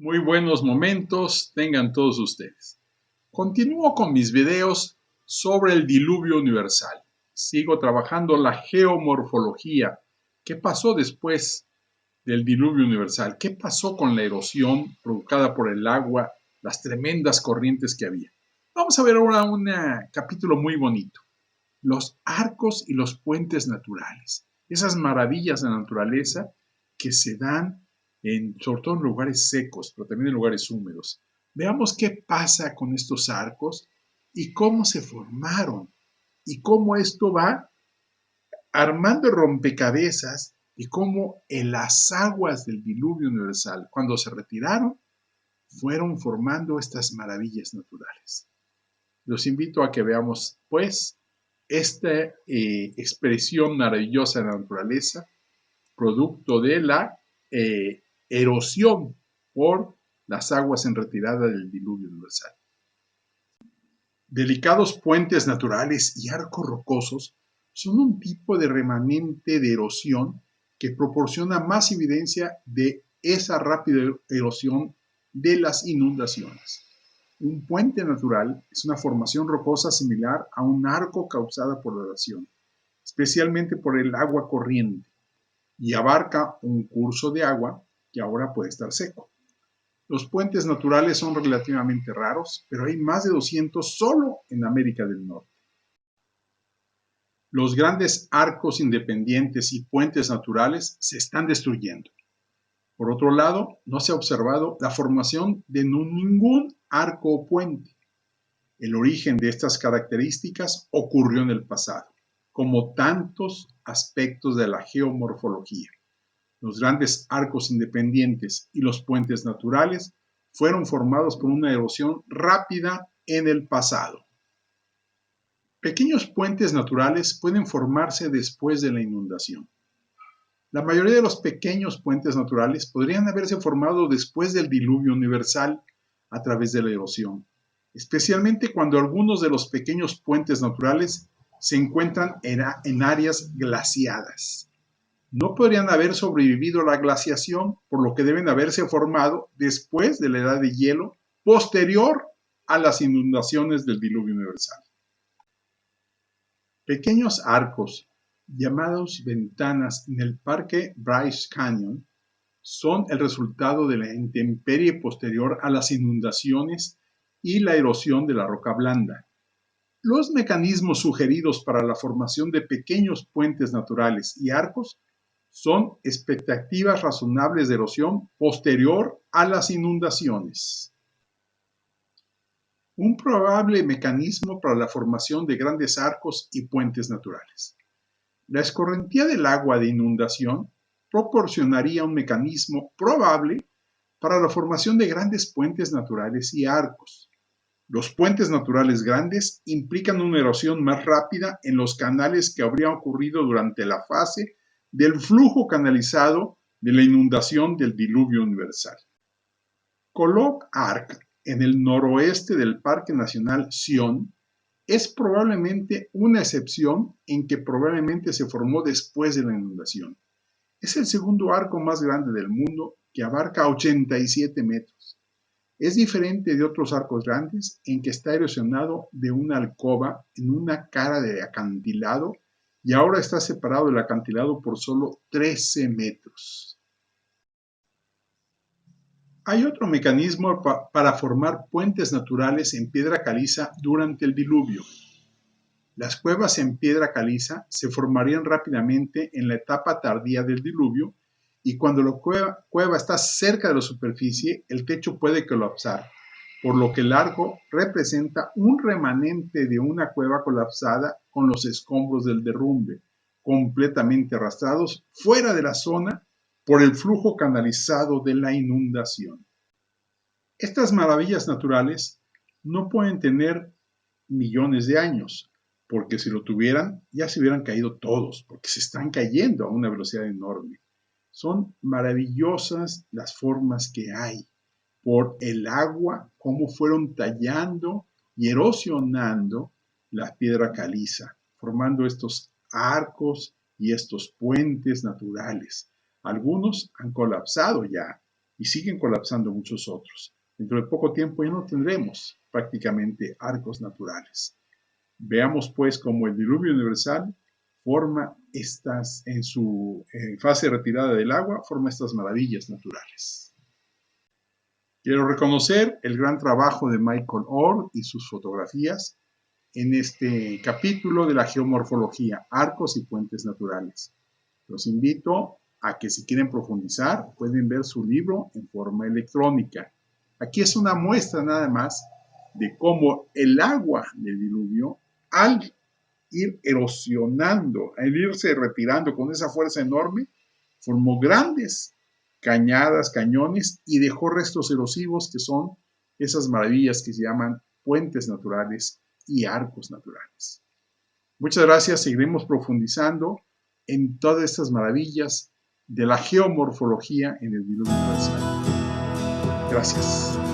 Muy buenos momentos tengan todos ustedes. Continúo con mis videos sobre el diluvio universal. Sigo trabajando la geomorfología. ¿Qué pasó después del diluvio universal? ¿Qué pasó con la erosión provocada por el agua, las tremendas corrientes que había? Vamos a ver ahora un capítulo muy bonito. Los arcos y los puentes naturales. Esas maravillas de la naturaleza que se dan sobre todo en lugares secos, pero también en lugares húmedos. Veamos qué pasa con estos arcos y cómo se formaron y cómo esto va armando rompecabezas y cómo en las aguas del diluvio universal, cuando se retiraron, fueron formando estas maravillas naturales. Los invito a que veamos, pues, esta expresión maravillosa de la naturaleza, producto de la erosión por las aguas en retirada del diluvio universal. Delicados puentes naturales y arcos rocosos son un tipo de remanente de erosión que proporciona más evidencia de esa rápida erosión de las inundaciones. Un puente natural es una formación rocosa similar a un arco causada por la erosión, especialmente por el agua corriente, y abarca un curso de agua que ahora puede estar seco. Los puentes naturales son relativamente raros, pero hay más de 200 solo en América del Norte. Los grandes arcos independientes y puentes naturales se están destruyendo. Por otro lado, no se ha observado la formación de ningún arco o puente. El origen de estas características ocurrió en el pasado, como tantos aspectos de la geomorfología. Los grandes arcos independientes y los puentes naturales fueron formados por una erosión rápida en el pasado. Pequeños puentes naturales pueden formarse después de la inundación. La mayoría de los pequeños puentes naturales podrían haberse formado después del diluvio universal a través de la erosión, especialmente cuando algunos de los pequeños puentes naturales se encuentran en áreas glaciadas. No podrían haber sobrevivido a la glaciación, por lo que deben haberse formado después de la edad de hielo, posterior a las inundaciones del diluvio universal. Pequeños arcos, llamados ventanas en el Parque Bryce Canyon, son el resultado de la intemperie posterior a las inundaciones y la erosión de la roca blanda. Los mecanismos sugeridos para la formación de pequeños puentes naturales y arcos son expectativas razonables de erosión posterior a las inundaciones. Un probable mecanismo para la formación de grandes arcos y puentes naturales. La escorrentía del agua de inundación proporcionaría un mecanismo probable para la formación de grandes puentes naturales y arcos. Los puentes naturales grandes implican una erosión más rápida en los canales que habría ocurrido durante la fase del flujo canalizado de la inundación del diluvio universal. College Arc, en el noroeste del Parque Nacional Zion, es probablemente una excepción en que probablemente se formó después de la inundación. Es el segundo arco más grande del mundo, que abarca 87 metros. Es diferente de otros arcos grandes en que está erosionado de una alcoba en una cara de acantilado y ahora está separado del acantilado por solo 13 metros. Hay otro mecanismo para formar puentes naturales en piedra caliza durante el diluvio. Las cuevas en piedra caliza se formarían rápidamente en la etapa tardía del diluvio y cuando la cueva está cerca de la superficie, el techo puede colapsar, por lo que el arco representa un remanente de una cueva colapsada con los escombros del derrumbe, completamente arrastrados fuera de la zona por el flujo canalizado de la inundación. Estas maravillas naturales no pueden tener millones de años, porque si lo tuvieran ya se hubieran caído todos, porque se están cayendo a una velocidad enorme. Son maravillosas las formas que hay por el agua, cómo fueron tallando y erosionando la piedra caliza, formando estos arcos y estos puentes naturales. Algunos han colapsado ya, y siguen colapsando muchos otros. Dentro de poco tiempo ya no tendremos prácticamente arcos naturales. Veamos pues cómo el diluvio universal forma estas, en su fase retirada del agua, forma estas maravillas naturales. Quiero reconocer el gran trabajo de Michael Orr y sus fotografías en este capítulo de la geomorfología, arcos y puentes naturales. Los invito a que si quieren profundizar, pueden ver su libro en forma electrónica. Aquí es una muestra nada más de cómo el agua del diluvio, al ir erosionando, al irse retirando con esa fuerza enorme, formó grandes cañadas, cañones y dejó restos erosivos que son esas maravillas que se llaman puentes naturales y arcos naturales. Muchas gracias, seguiremos profundizando en todas estas maravillas de la geomorfología en el diluvio universal. Gracias.